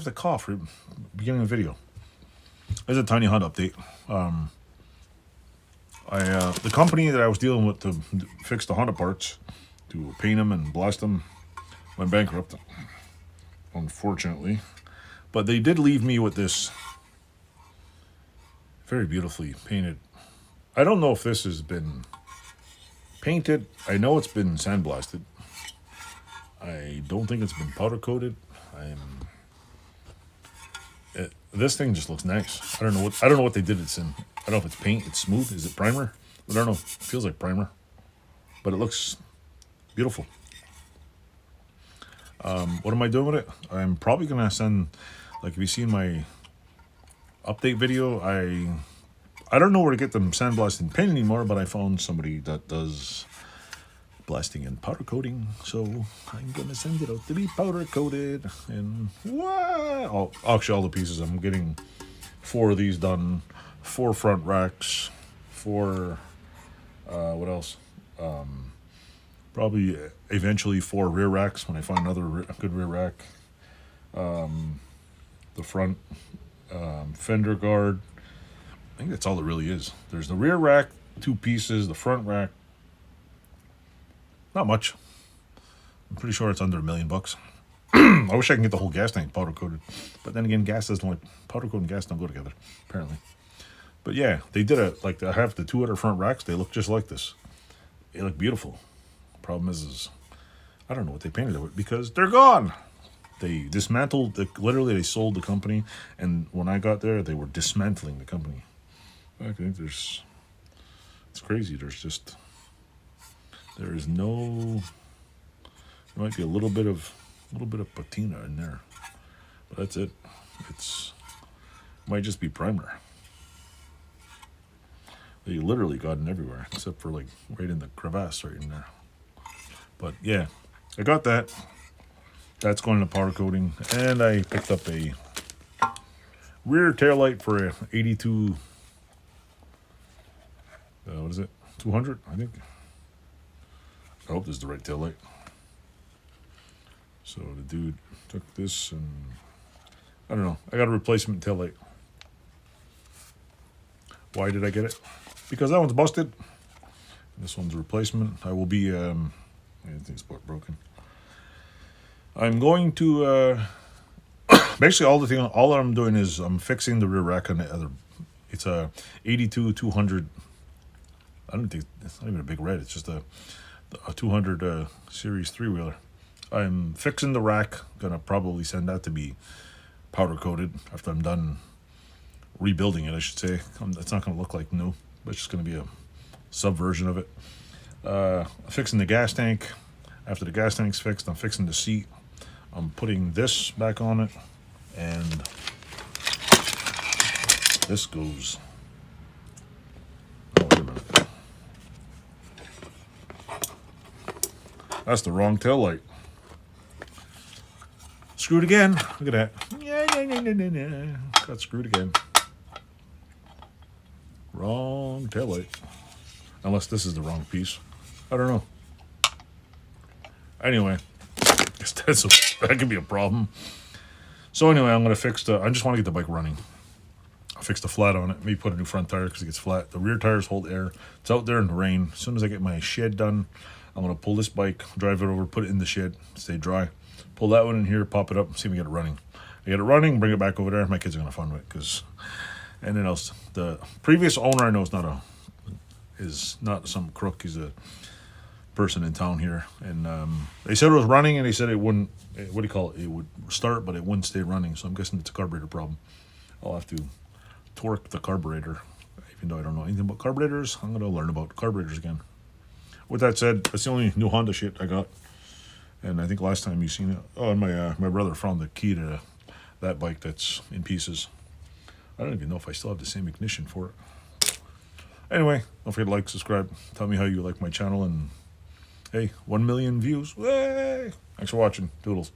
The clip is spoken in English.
have to cough right beginning of the video. There's a tiny Honda update. The company that I was dealing with to fix the Honda parts, to paint them and blast them, went bankrupt, unfortunately. But they did leave me with this very beautifully painted. I don't know if this has been painted. I know it's been sandblasted. I don't think it's been powder coated. This thing just looks nice. I don't know what they did. It's in. I don't know if it's paint. It's smooth. Is it primer? I don't know. It feels like primer, but it looks beautiful. What am I doing with it? I'm probably gonna send. Like if you seen my update video, I don't know where to get them sandblasting paint anymore, but I found somebody that does blasting and powder coating, so I'm gonna send it out to be powder coated. And wow, actually all the pieces, I'm getting 4 of these done, 4 front racks, 4 what else, probably eventually 4 rear racks when I find another good rear rack. The front fender guard, I think that's all it really is. There's the rear rack, 2 pieces, the front rack, not much. I'm pretty sure it's under $1 million. I wish I can get the whole gas tank powder coated, but then again, powder coat and gas don't go together, apparently. But yeah, they did it. Like I have the 2 other front racks. They look just like this. They look beautiful. Problem is I don't know what they painted it with because they're gone. They dismantled. Literally, they sold the company, and when I got there, they were dismantling the company. I think it's crazy. There might be a little bit of patina in there, but that's it. It might just be primer. They literally got it everywhere except for like right in the crevasse right in there. But yeah, I got that. That's going to powder coating, and I picked up a rear taillight for a 82. What is it? 200, I think. I hope this is the right taillight. So the dude took this and I don't know. I got a replacement taillight. Why did I get it? Because that one's busted. This one's a replacement. I will be anything's broken. I'm going to basically all that I'm doing is I'm fixing the rear rack on the other. It's a 82 200. I don't think it's not even a big red. It's just a 200 series 3-wheeler. I'm fixing the rack. Gonna probably send that to be powder coated after I'm done rebuilding it, I should say. It's not gonna look like new, but it's just gonna be a subversion of it. Fixing the gas tank. After the gas tank's fixed, I'm fixing the seat. I'm putting this back on it, and this goes. Oh, wait a minute. That's the wrong taillight. Screwed again. Look at that. Yeah. Got screwed again. Wrong taillight. Unless this is the wrong piece. I don't know. Anyway, I guess that could be a problem. So anyway, I'm going to fix I just want to get the bike running. I'll fix the flat on it. Maybe put a new front tire because it gets flat. The rear tires hold air. It's out there in the rain. As soon as I get my shed done, I'm going to pull this bike, drive it over, put it in the shed, stay dry. Pull that one in here, pop it up, see if we get it running. I get it running, bring it back over there. My kids are going to have fun with it. And then else, the previous owner I know is not some crook. He's a person in town here. And they said it was running, and they said it wouldn't, what do you call it? It would start, but it wouldn't stay running. So I'm guessing it's a carburetor problem. I'll have to torque the carburetor. Even though I don't know anything about carburetors, I'm going to learn about carburetors again. With that said, that's the only new Honda shit I got. And I think last time you seen it, and my brother found the key to that bike that's in pieces. I don't even know if I still have the same ignition for it. Anyway, don't forget to like, subscribe. Tell me how you like my channel, and hey, 1 million views. Yay! Thanks for watching. Doodles.